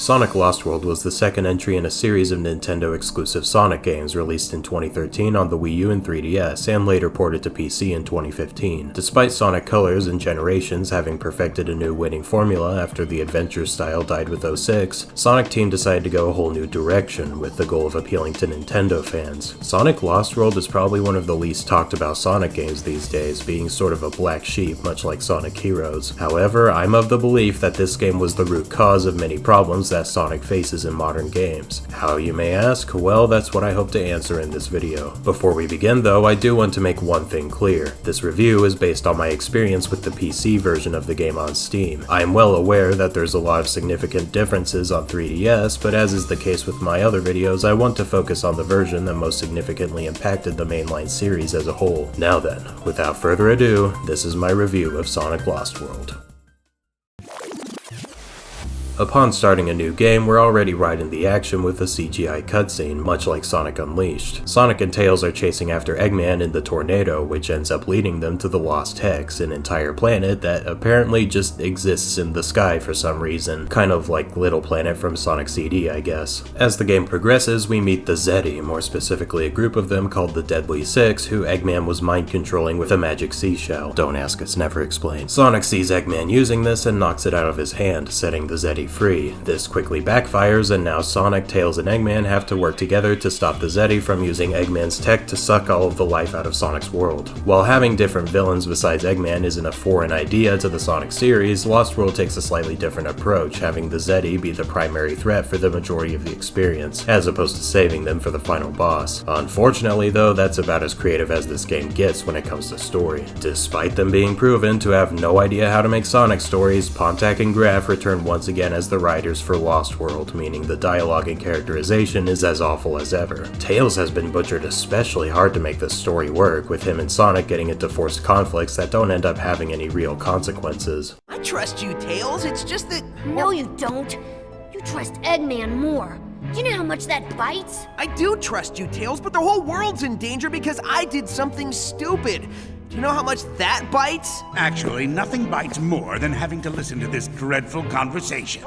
Sonic Lost World was the second entry in a series of Nintendo-exclusive Sonic games released in 2013 on the Wii U and 3DS, and later ported to PC in 2015. Despite Sonic Colors and Generations having perfected a new winning formula after the adventure style died with 06, Sonic Team decided to go a whole new direction, with the goal of appealing to Nintendo fans. Sonic Lost World is probably one of the least talked about Sonic games these days, being sort of a black sheep, much like Sonic Heroes. However, I'm of the belief that this game was the root cause of many problems that Sonic faces in modern games. How, you may ask? Well, that's what I hope to answer in this video. Before we begin though, I do want to make one thing clear. This review is based on my experience with the PC version of the game on Steam. I am well aware that there's a lot of significant differences on 3DS, but as is the case with my other videos, I want to focus on the version that most significantly impacted the mainline series as a whole. Now then, without further ado, this is my review of Sonic Lost World. Upon starting a new game, we're already right in the action with a CGI cutscene, much like Sonic Unleashed. Sonic and Tails are chasing after Eggman in the tornado, which ends up leading them to the Lost Hex, an entire planet that apparently just exists in the sky for some reason, kind of like Little Planet from Sonic CD, I guess. As the game progresses, we meet the Zeti, more specifically a group of them called the Deadly Six, who Eggman was mind-controlling with a magic seashell. Don't ask us, never explain. Sonic sees Eggman using this and knocks it out of his hand, setting the Zeti free. This quickly backfires, and now Sonic, Tails, and Eggman have to work together to stop the Zeti from using Eggman's tech to suck all of the life out of Sonic's world. While having different villains besides Eggman isn't a foreign idea to the Sonic series, Lost World takes a slightly different approach, having the Zeti be the primary threat for the majority of the experience, as opposed to saving them for the final boss. Unfortunately though, that's about as creative as this game gets when it comes to story. Despite them being proven to have no idea how to make Sonic stories, Pontac and Graf return once again as the writers for Lost World, meaning the dialogue and characterization is as awful as ever. Tails has been butchered especially hard to make this story work, with him and Sonic getting into forced conflicts that don't end up having any real consequences. I trust you, Tails, it's just that... No, you don't. You trust Eggman more. Do you know how much that bites? I do trust you, Tails, but the whole world's in danger because I did something stupid. Do you know how much that bites? Actually, nothing bites more than having to listen to this dreadful conversation.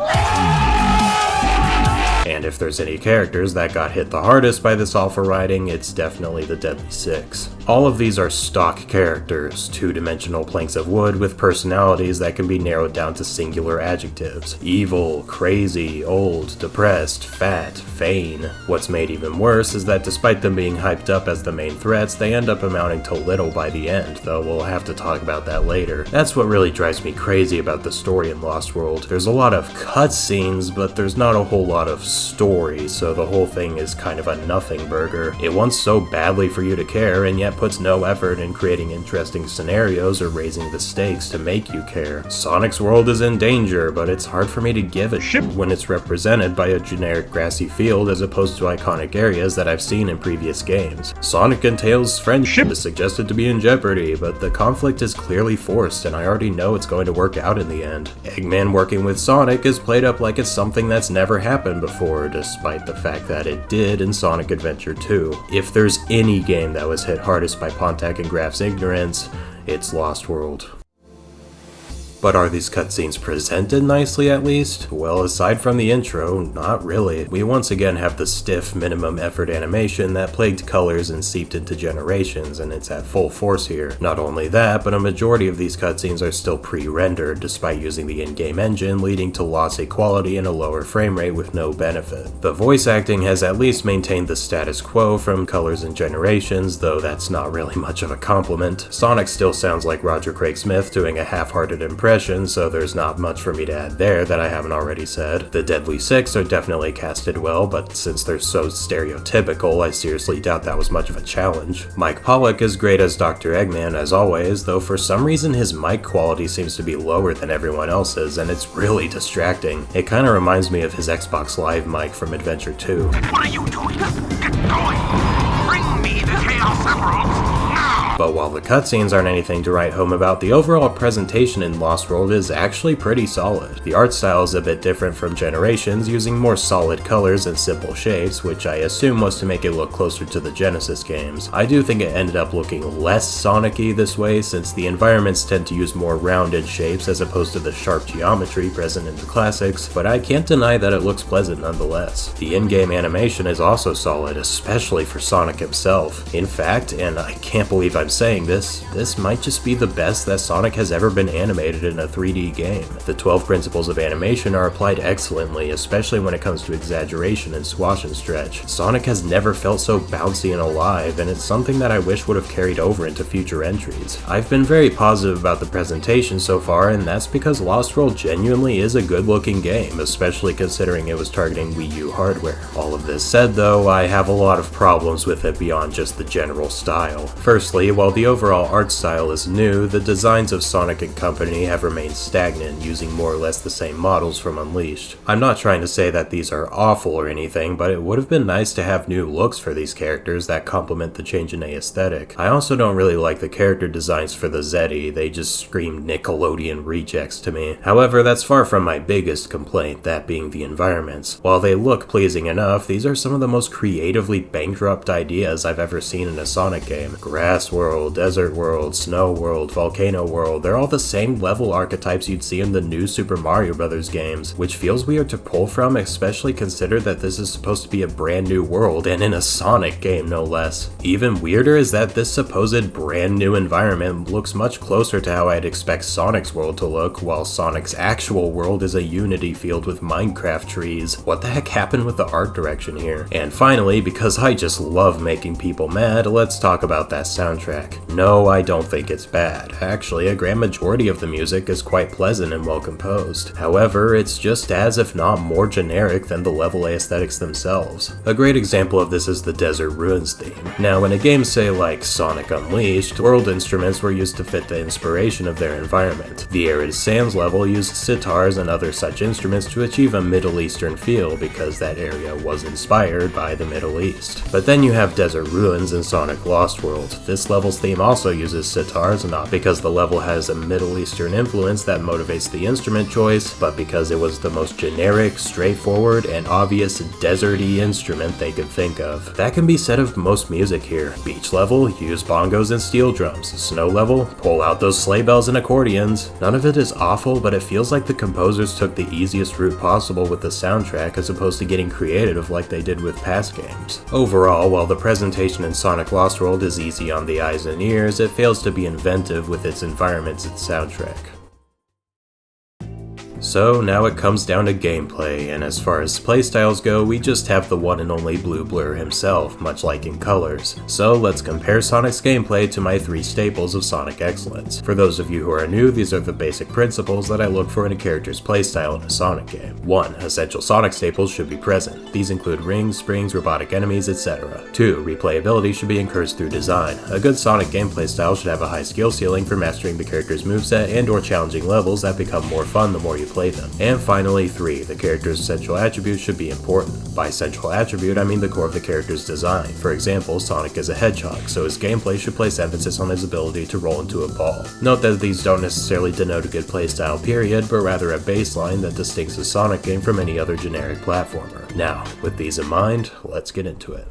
And if there's any characters that got hit the hardest by this awful writing, it's definitely the Deadly Six. All of these are stock characters, two-dimensional planks of wood with personalities that can be narrowed down to singular adjectives. Evil, crazy, old, depressed, fat, vain. What's made even worse is that despite them being hyped up as the main threats, they end up amounting to little by the end, though we'll have to talk about that later. That's what really drives me crazy about the story in Lost World. There's a lot of cutscenes, but there's not a whole lot of story, so the whole thing is kind of a nothing burger. It wants so badly for you to care, and yet puts no effort in creating interesting scenarios or raising the stakes to make you care. Sonic's world is in danger, but it's hard for me to give a shit when it's represented by a generic grassy field as opposed to iconic areas that I've seen in previous games. Sonic and Tails' friendship is suggested to be in jeopardy, but the conflict is clearly forced, and I already know it's going to work out in the end. Eggman working with Sonic is played up like it's something that's never happened before, despite the fact that it did in Sonic Adventure 2. If there's any game that was hit hardest by Pontac and Graf's ignorance, it's Lost World. But are these cutscenes presented nicely at least? Well, aside from the intro, not really. We once again have the stiff, minimum effort animation that plagued Colors and seeped into Generations, and it's at full force here. Not only that, but a majority of these cutscenes are still pre-rendered, despite using the in-game engine, leading to lossy quality and a lower frame rate with no benefit. The voice acting has at least maintained the status quo from Colors and Generations, though that's not really much of a compliment. Sonic still sounds like Roger Craig Smith doing a half-hearted impression, so there's not much for me to add there that I haven't already said. The Deadly Six are definitely casted well, but since they're so stereotypical, I seriously doubt that was much of a challenge. Mike Pollock is great as Dr. Eggman as always, though for some reason his mic quality seems to be lower than everyone else's, and it's really distracting. It kinda reminds me of his Xbox Live mic from Adventure 2. What are you doing? Get going! Bring me the Chaos Emeralds now! But while the cutscenes aren't anything to write home about, the overall presentation in Lost World is actually pretty solid. The art style is a bit different from Generations, using more solid colors and simple shapes, which I assume was to make it look closer to the Genesis games. I do think it ended up looking less Sonic-y this way, since the environments tend to use more rounded shapes as opposed to the sharp geometry present in the classics, but I can't deny that it looks pleasant nonetheless. The in-game animation is also solid, especially for Sonic himself. In fact, and I can't believe I'm saying this might just be the best that Sonic has ever been animated in a 3D game. The 12 principles of animation are applied excellently, especially when it comes to exaggeration and squash and stretch. Sonic has never felt so bouncy and alive, and it's something that I wish would have carried over into future entries. I've been very positive about the presentation so far, and that's because Lost World genuinely is a good-looking game, especially considering it was targeting Wii U hardware. All of this said though, I have a lot of problems with it beyond just the general style. Firstly, while the overall art style is new, the designs of Sonic and company have remained stagnant, using more or less the same models from Unleashed. I'm not trying to say that these are awful or anything, but it would have been nice to have new looks for these characters that complement the change in aesthetic. I also don't really like the character designs for the Zeddy, they just scream Nickelodeon rejects to me. However, that's far from my biggest complaint, that being the environments. While they look pleasing enough, these are some of the most creatively bankrupt ideas I've ever seen in a Sonic game. Grass World, Desert World, Snow World, Volcano World, they're all the same level archetypes you'd see in the new Super Mario Bros. Games, which feels weird to pull from, especially consider that this is supposed to be a brand new world, and in a Sonic game no less. Even weirder is that this supposed brand new environment looks much closer to how I'd expect Sonic's world to look, while Sonic's actual world is a Unity field with Minecraft trees. What the heck happened with the art direction here? And finally, because I just love making people mad, let's talk about that soundtrack. No, I don't think it's bad. Actually, a grand majority of the music is quite pleasant and well composed. However, it's just as, if not more generic than the level aesthetics themselves. A great example of this is the Desert Ruins theme. Now, in a game say like Sonic Unleashed, world instruments were used to fit the inspiration of their environment. The Arid Sands level used sitars and other such instruments to achieve a Middle Eastern feel because that area was inspired by the Middle East. But then you have Desert Ruins in Sonic Lost World. This level's theme also uses sitars, not because the level has a Middle Eastern influence that motivates the instrument choice, but because it was the most generic, straightforward, and obvious deserty instrument they could think of. That can be said of most music here. Beach level, use bongos and steel drums. Snow level, pull out those sleigh bells and accordions. None of it is awful, but it feels like the composers took the easiest route possible with the soundtrack as opposed to getting creative like they did with past games. Overall, while the presentation in Sonic Lost World is easy on the eyes and ears, it fails to be inventive with its environments and soundtrack. So now it comes down to gameplay, and as far as playstyles go, we just have the one and only Blue Blur himself, much like in Colors. So let's compare Sonic's gameplay to my 3 staples of Sonic excellence. For those of you who are new, these are the basic principles that I look for in a character's playstyle in a Sonic game. 1. Essential Sonic staples should be present. These include rings, springs, robotic enemies, etc. 2. Replayability should be encouraged through design. A good Sonic gameplay style should have a high skill ceiling for mastering the character's moveset and or challenging levels that become more fun the more you play them. And finally, 3. The character's essential attributes should be important. By essential attribute, I mean the core of the character's design. For example, Sonic is a hedgehog, so his gameplay should place emphasis on his ability to roll into a ball. Note that these don't necessarily denote a good playstyle period, but rather a baseline that distinguishes a Sonic game from any other generic platformer. Now, with these in mind, let's get into it.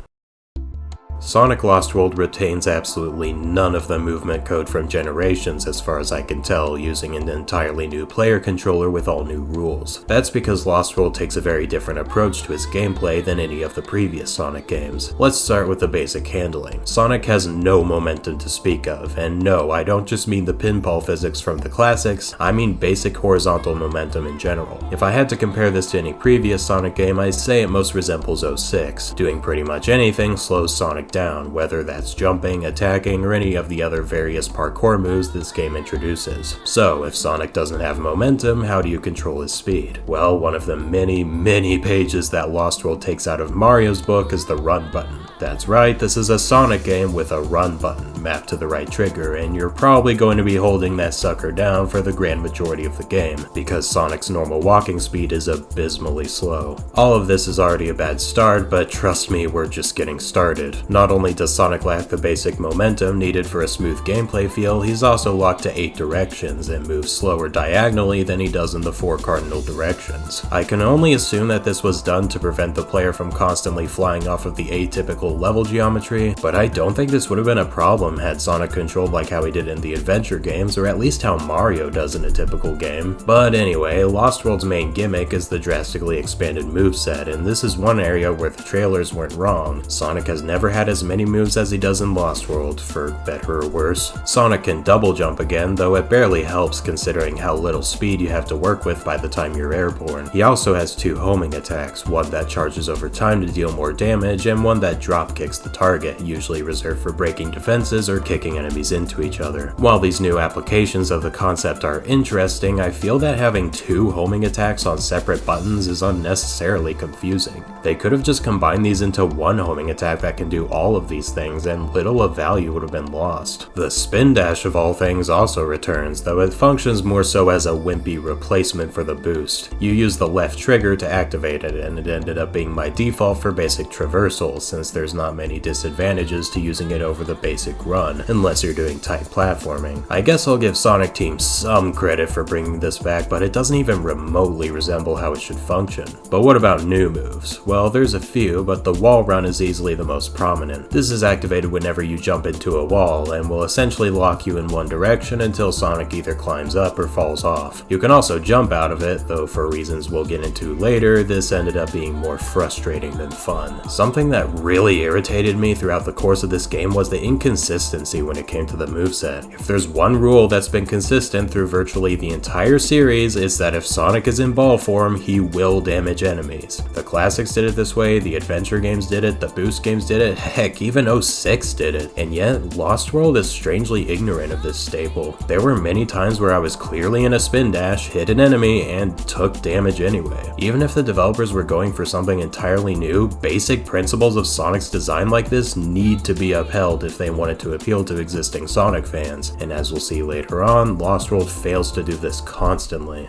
Sonic Lost World retains absolutely none of the movement code from Generations as far as I can tell, using an entirely new player controller with all new rules. That's because Lost World takes a very different approach to its gameplay than any of the previous Sonic games. Let's start with the basic handling. Sonic has no momentum to speak of, and no, I don't just mean the pinball physics from the classics, I mean basic horizontal momentum in general. If I had to compare this to any previous Sonic game, I'd say it most resembles 06. Doing pretty much anything slows Sonic down, whether that's jumping, attacking, or any of the other various parkour moves this game introduces. So, if Sonic doesn't have momentum, how do you control his speed? Well, one of the many pages that Lost World takes out of Mario's book is the run button. That's right, this is a Sonic game with a run button. mapped to the right trigger, and you're probably going to be holding that sucker down for the grand majority of the game, because Sonic's normal walking speed is abysmally slow. All of this is already a bad start, but trust me, we're just getting started. Not only does Sonic lack the basic momentum needed for a smooth gameplay feel, he's also locked to 8 directions and moves slower diagonally than he does in the 4 cardinal directions. I can only assume that this was done to prevent the player from constantly flying off of the atypical level geometry, but I don't think this would have been a problem had Sonic controlled like how he did in the adventure games, or at least how Mario does in a typical game. But anyway, Lost World's main gimmick is the drastically expanded moveset, and this is one area where the trailers weren't wrong. Sonic has never had as many moves as he does in Lost World, for better or worse. Sonic can double jump again, though it barely helps considering how little speed you have to work with by the time you're airborne. He also has 2 homing attacks, one that charges over time to deal more damage, and one that drop kicks the target, usually reserved for breaking defenses or kicking enemies into each other. While these new applications of the concept are interesting, I feel that having 2 homing attacks on separate buttons is unnecessarily confusing. They could have just combined these into one homing attack that can do all of these things, and little of value would have been lost. The spin dash of all things also returns, though it functions more so as a wimpy replacement for the boost. You use the left trigger to activate it, and it ended up being my default for basic traversal, since there's not many disadvantages to using it over the basic run, unless you're doing tight platforming. I guess I'll give Sonic Team some credit for bringing this back, but it doesn't even remotely resemble how it should function. But what about new moves? Well, there's a few, but the wall run is easily the most prominent. This is activated whenever you jump into a wall, and will essentially lock you in one direction until Sonic either climbs up or falls off. You can also jump out of it, though for reasons we'll get into later, this ended up being more frustrating than fun. Something that really irritated me throughout the course of this game was the inconsistency when it came to the moveset. If there's one rule that's been consistent through virtually the entire series, it's that if Sonic is in ball form, he will damage enemies. The classics did it this way, the adventure games did it, the boost games did it, heck, even 06 did it, and yet Lost World is strangely ignorant of this staple. There were many times where I was clearly in a spin dash, hit an enemy, and took damage anyway. Even if the developers were going for something entirely new, basic principles of Sonic's design like this need to be upheld if they wanted to appeal to existing Sonic fans, and as we'll see later on, Lost World fails to do this constantly.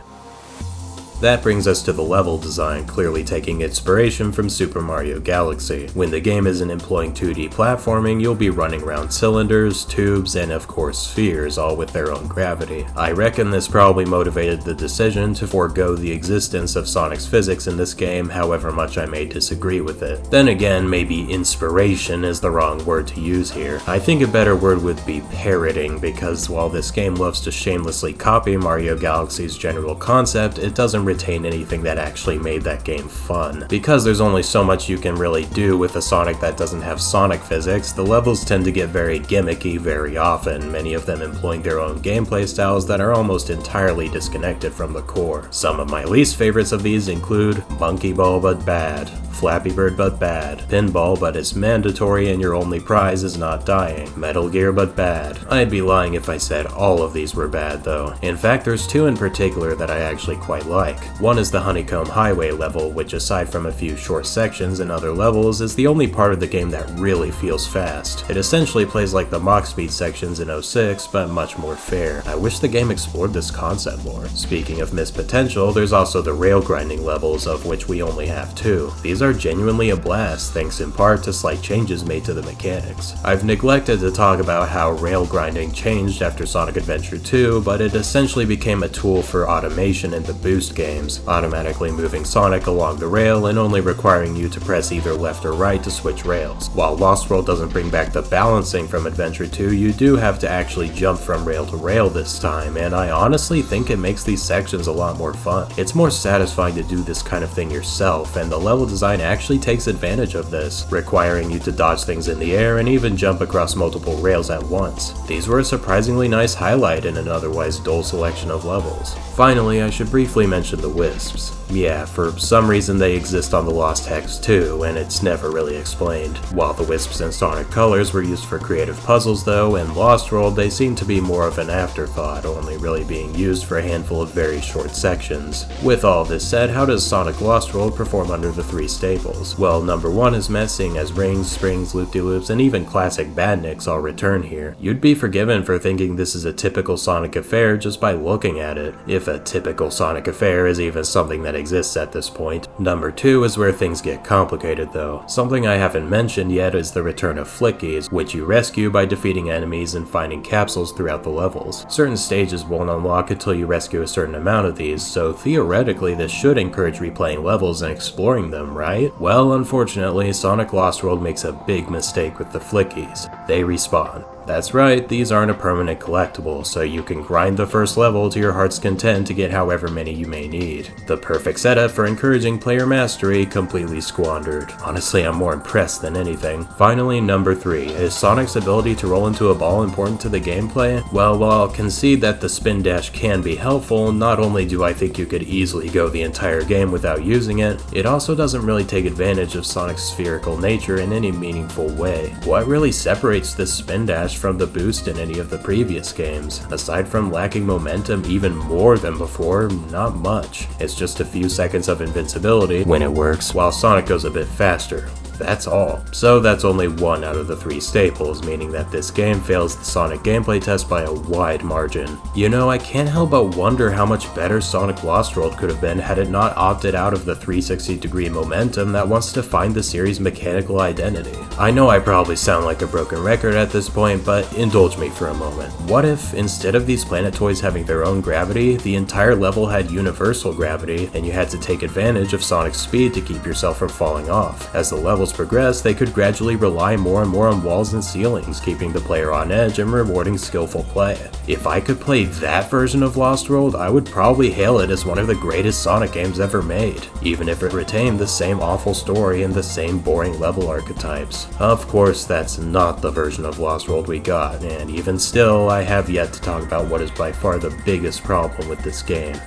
That brings us to the level design, clearly taking inspiration from Super Mario Galaxy. When the game isn't employing 2D platforming, you'll be running around cylinders, tubes, and of course spheres, all with their own gravity. I reckon this probably motivated the decision to forego the existence of Sonic's physics in this game, however much I may disagree with it. Then again, maybe inspiration is the wrong word to use here. I think a better word would be parroting, because while this game loves to shamelessly copy Mario Galaxy's general concept, it doesn't retain anything that actually made that game fun. Because there's only so much you can really do with a Sonic that doesn't have Sonic physics, the levels tend to get very gimmicky very often, many of them employing their own gameplay styles that are almost entirely disconnected from the core. Some of my least favorites of these include Monkey Ball but bad, Flappy Bird but bad, Pinball but it's mandatory and your only prize is not dying, Metal Gear but bad. I'd be lying if I said all of these were bad though. In fact, there's 2 in particular that I actually quite like. One is the Honeycomb Highway level, which aside from a few short sections and other levels, is the only part of the game that really feels fast. It essentially plays like the Mach Speed sections in 06, but much more fair. I wish the game explored this concept more. Speaking of missed potential, there's also the rail grinding levels, of which we only have 2. These are genuinely a blast, thanks in part to slight changes made to the mechanics. I've neglected to talk about how rail grinding changed after Sonic Adventure 2, but it essentially became a tool for automation in the boost games, automatically moving Sonic along the rail and only requiring you to press either left or right to switch rails. While Lost World doesn't bring back the balancing from Adventure 2, you do have to actually jump from rail to rail this time, and I honestly think it makes these sections a lot more fun. It's more satisfying to do this kind of thing yourself, and the level design actually takes advantage of this, requiring you to dodge things in the air and even jump across multiple rails at once. These were a surprisingly nice highlight in an otherwise dull selection of levels. Finally, I should briefly mention the Wisps. Yeah, for some reason they exist on the Lost Hex too, and it's never really explained. While the Wisps and Sonic colors were used for creative puzzles though, in Lost World they seem to be more of an afterthought, only really being used for a handful of very short sections. With all this said, how does Sonic Lost World perform under the three staples? Well, number one is messing, as rings, springs, loop-de-loops, and even classic badniks all return here. You'd be forgiven for thinking this is a typical Sonic affair just by looking at it, if a typical Sonic affair is even something that exists at this point. Number two is where things get complicated though. Something I haven't mentioned yet is the return of Flickies, which you rescue by defeating enemies and finding capsules throughout the levels. Certain stages won't unlock until you rescue a certain amount of these, so theoretically this should encourage replaying levels and exploring them, right? Well, unfortunately, Sonic Lost World makes a big mistake with the Flickies. They respawn. That's right, these aren't a permanent collectible, so you can grind the first level to your heart's content to get however many you may need. The perfect setup for encouraging player mastery, completely squandered. Honestly, I'm more impressed than anything. Finally, number 3. Is Sonic's ability to roll into a ball important to the gameplay? Well, while I'll concede that the spin dash can be helpful, not only do I think you could easily go the entire game without using it, it also doesn't really take advantage of Sonic's spherical nature in any meaningful way. What really separates this spin dash from the boost in any of the previous games? Aside from lacking momentum even more than before, not much. It's just a few seconds of invincibility when it works, while Sonic goes a bit faster. That's all. So that's only 1 out of the 3 staples, meaning that this game fails the Sonic gameplay test by a wide margin. You know, I can't help but wonder how much better Sonic Lost World could have been had it not opted out of the 360-degree momentum that wants to find the series' mechanical identity. I know I probably sound like a broken record at this point, but indulge me for a moment. What if, instead of these planet toys having their own gravity, the entire level had universal gravity, and you had to take advantage of Sonic's speed to keep yourself from falling off? As the levels progress, they could gradually rely more and more on walls and ceilings, keeping the player on edge and rewarding skillful play. If I could play that version of Lost World, I would probably hail it as one of the greatest Sonic games ever made, even if it retained the same awful story and the same boring level archetypes. Of course, that's not the version of Lost World we got, and even still, I have yet to talk about what is by far the biggest problem with this game.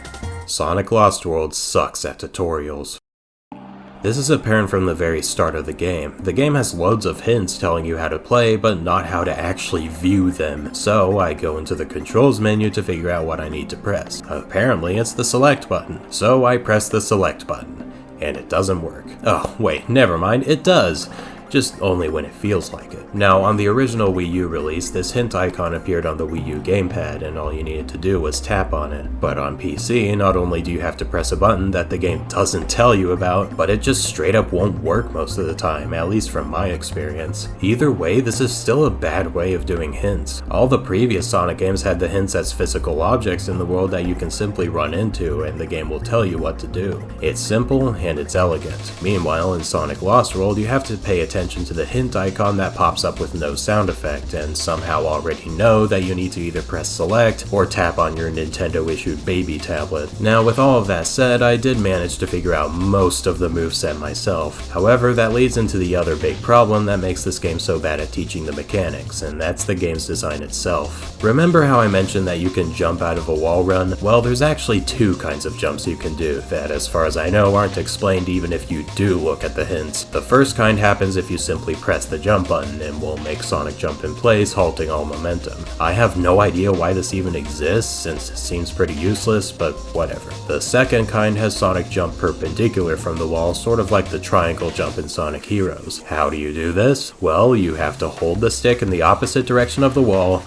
Sonic Lost World sucks at tutorials. This is apparent from the very start of the game. The game has loads of hints telling you how to play, but not how to actually view them. So I go into the controls menu to figure out what I need to press. Apparently it's the select button. So I press the select button, and it doesn't work. Oh, wait, never mind, it does. Just only when it feels like it. Now, on the original Wii U release, this hint icon appeared on the Wii U gamepad, and all you needed to do was tap on it. But on PC, not only do you have to press a button that the game doesn't tell you about, but it just straight up won't work most of the time, at least from my experience. Either way, this is still a bad way of doing hints. All the previous Sonic games had the hints as physical objects in the world that you can simply run into, and the game will tell you what to do. It's simple, and it's elegant. Meanwhile, in Sonic Lost World, you have to pay attention to the hint icon that pops up with no sound effect, and somehow already know that you need to either press select or tap on your Nintendo-issued baby tablet. Now, with all of that said, I did manage to figure out most of the moveset myself. However, that leads into the other big problem that makes this game so bad at teaching the mechanics, and that's the game's design itself. Remember how I mentioned that you can jump out of a wall run? Well, there's actually 2 kinds of jumps you can do that, as far as I know, aren't explained even if you do look at the hints. The first kind happens if you simply press the jump button and will make Sonic jump in place, halting all momentum. I have no idea why this even exists, since it seems pretty useless, but whatever. The second kind has Sonic jump perpendicular from the wall, sort of like the triangle jump in Sonic Heroes. How do you do this? Well, you have to hold the stick in the opposite direction of the wall,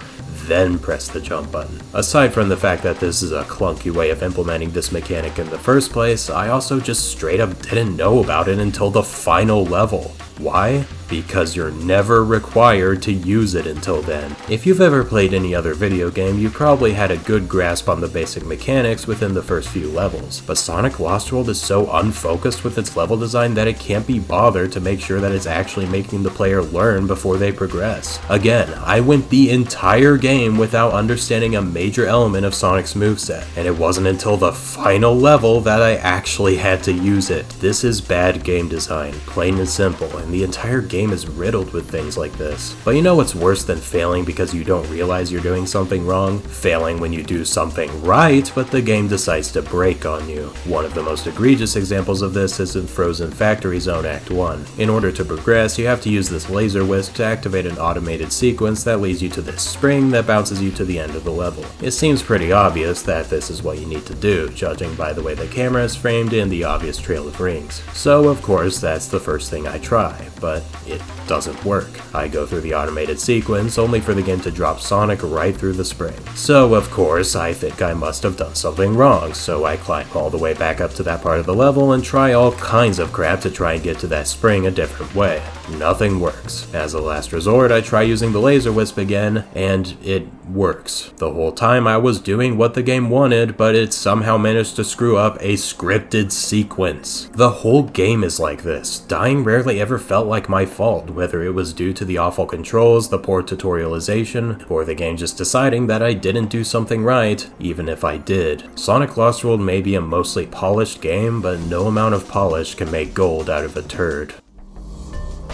then press the jump button. Aside from the fact that this is a clunky way of implementing this mechanic in the first place, I also just straight up didn't know about it until the final level. Why? Because you're never required to use it until then. If you've ever played any other video game, you probably had a good grasp on the basic mechanics within the first few levels, but Sonic Lost World is so unfocused with its level design that it can't be bothered to make sure that it's actually making the player learn before they progress. Again, I went the entire game without understanding a major element of Sonic's moveset, and it wasn't until the final level that I actually had to use it. This is bad game design, plain and simple, and and the entire game is riddled with things like this. But you know what's worse than failing because you don't realize you're doing something wrong? Failing when you do something right, but the game decides to break on you. One of the most egregious examples of this is in Frozen Factory Zone Act 1. In order to progress, you have to use this laser whisk to activate an automated sequence that leads you to this spring that bounces you to the end of the level. It seems pretty obvious that this is what you need to do, judging by the way the camera is framed and the obvious trail of rings. So of course that's the first thing I try, but it doesn't work. I go through the automated sequence only for the game to drop Sonic right through the spring. So of course I think I must have done something wrong, so I climb all the way back up to that part of the level and try all kinds of crap to try and get to that spring a different way. Nothing works. As a last resort, I try using the laser wisp again, and it works. The whole time I was doing what the game wanted, but it somehow managed to screw up a scripted sequence. The whole game is like this. Dying rarely ever felt like my fault, whether it was due to the awful controls, the poor tutorialization, or the game just deciding that I didn't do something right, even if I did. Sonic Lost World may be a mostly polished game, but no amount of polish can make gold out of a turd.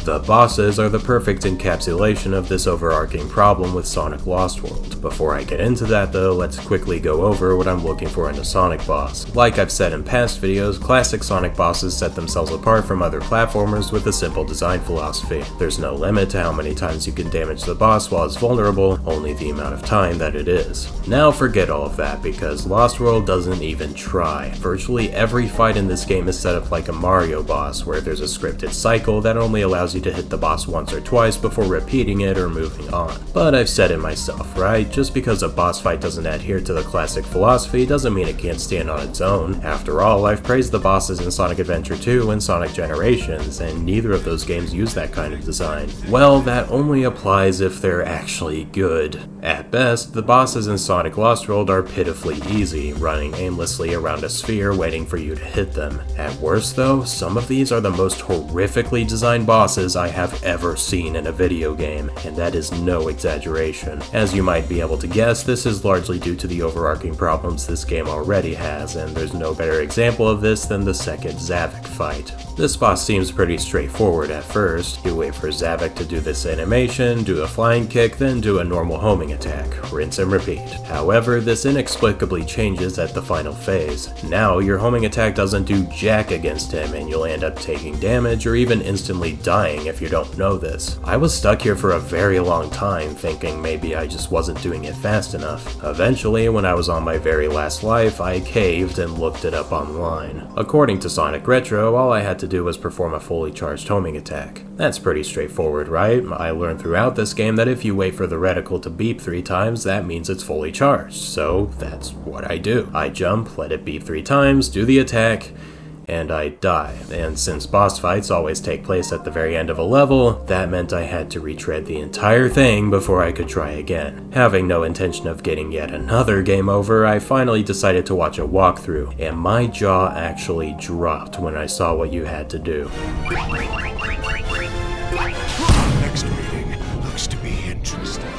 The bosses are the perfect encapsulation of this overarching problem with Sonic Lost World. Before I get into that though, let's quickly go over what I'm looking for in a Sonic boss. Like I've said in past videos, classic Sonic bosses set themselves apart from other platformers with a simple design philosophy. There's no limit to how many times you can damage the boss while it's vulnerable, only the amount of time that it is. Now forget all of that because Lost World doesn't even try. Virtually every fight in this game is set up like a Mario boss, where there's a scripted cycle that only allows you to hit the boss once or twice before repeating it or moving on. But I've said it myself, right? Just because a boss fight doesn't adhere to the classic philosophy doesn't mean it can't stand on its own. After all, I've praised the bosses in Sonic Adventure 2 and Sonic Generations, and neither of those games use that kind of design. Well, that only applies if they're actually good. At best, the bosses in Sonic Lost World are pitifully easy, running aimlessly around a sphere waiting for you to hit them. At worst though, some of these are the most horrifically designed bosses I have ever seen in a video game, and that is no exaggeration. As you might be able to guess, this is largely due to the overarching problems this game already has, and there's no better example of this than the second Zavok fight. This boss seems pretty straightforward at first. You wait for Zavok to do this animation, do a flying kick, then do a normal homing attack. Rinse and repeat. However, this inexplicably changes at the final phase. Now, your homing attack doesn't do jack against him, and you'll end up taking damage or even instantly dying if you don't know this. I was stuck here for a very long time thinking maybe I just wasn't doing it fast enough. Eventually, when I was on my very last life, I caved and looked it up online. According to Sonic Retro, all I had to do was perform a fully charged homing attack. That's pretty straightforward, right? I learned throughout this game that if you wait for the reticle to beep 3 times, that means it's fully charged. So that's what I do. I jump, let it beep 3 times, do the attack, and I die. And since boss fights always take place at the very end of a level, that meant I had to retread the entire thing before I could try again. Having no intention of getting yet another game over, I finally decided to watch a walkthrough, and my jaw actually dropped when I saw what you had to do. Next meeting looks to be interesting.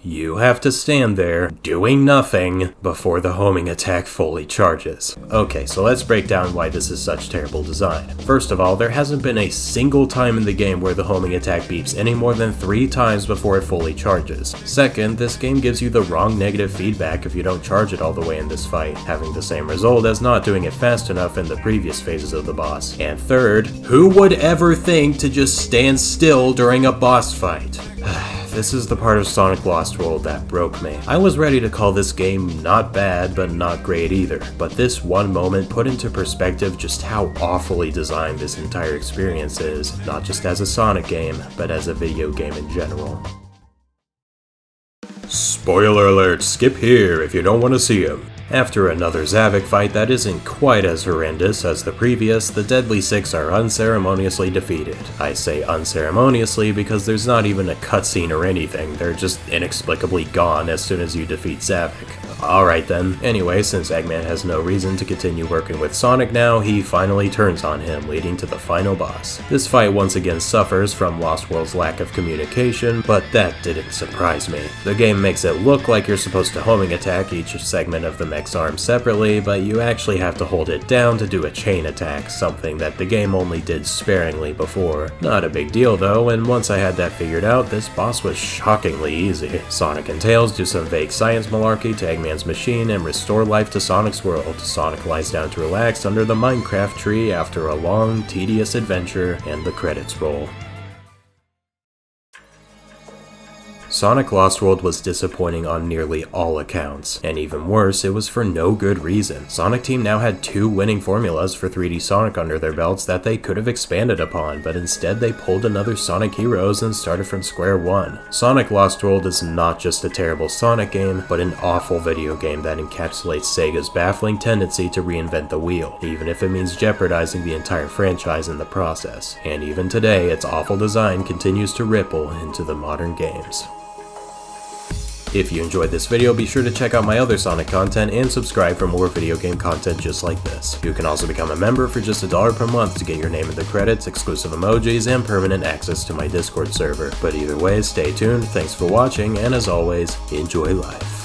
You have to stand there, doing nothing, before the homing attack fully charges. Okay, so let's break down why this is such terrible design. First of all, there hasn't been a single time in the game where the homing attack beeps any more than 3 times before it fully charges. Second, this game gives you the wrong negative feedback if you don't charge it all the way in this fight, having the same result as not doing it fast enough in the previous phases of the boss. And third, who would ever think to just stand still during a boss fight? This is the part of Sonic Lost World that broke me. I was ready to call this game not bad, but not great either. But this one moment put into perspective just how awfully designed this entire experience is, not just as a Sonic game, but as a video game in general. Spoiler alert, skip here if you don't want to see him. After another Zavok fight that isn't quite as horrendous as the previous, the Deadly Six are unceremoniously defeated. I say unceremoniously because there's not even a cutscene or anything, they're just inexplicably gone as soon as you defeat Zavok. Alright then, anyway, since Eggman has no reason to continue working with Sonic now, he finally turns on him, leading to the final boss. This fight once again suffers from Lost World's lack of communication, but that didn't surprise me. The game makes it look like you're supposed to homing attack each segment of the mech's arm separately, but you actually have to hold it down to do a chain attack, something that the game only did sparingly before. Not a big deal though, and once I had that figured out, this boss was shockingly easy. Sonic and Tails do some vague science malarkey to Eggman's machine and restore life to Sonic's world. Sonic lies down to relax under the Minecraft tree after a long, tedious adventure, and the credits roll. Sonic Lost World was disappointing on nearly all accounts, and even worse, it was for no good reason. Sonic Team now had 2 winning formulas for 3D Sonic under their belts that they could have expanded upon, but instead they pulled another Sonic Heroes and started from square one. Sonic Lost World is not just a terrible Sonic game, but an awful video game that encapsulates Sega's baffling tendency to reinvent the wheel, even if it means jeopardizing the entire franchise in the process. And even today, its awful design continues to ripple into the modern games. If you enjoyed this video, be sure to check out my other Sonic content and subscribe for more video game content just like this. You can also become a member for just $1 per month to get your name in the credits, exclusive emojis, and permanent access to my Discord server. But either way, stay tuned, thanks for watching, and as always, enjoy life.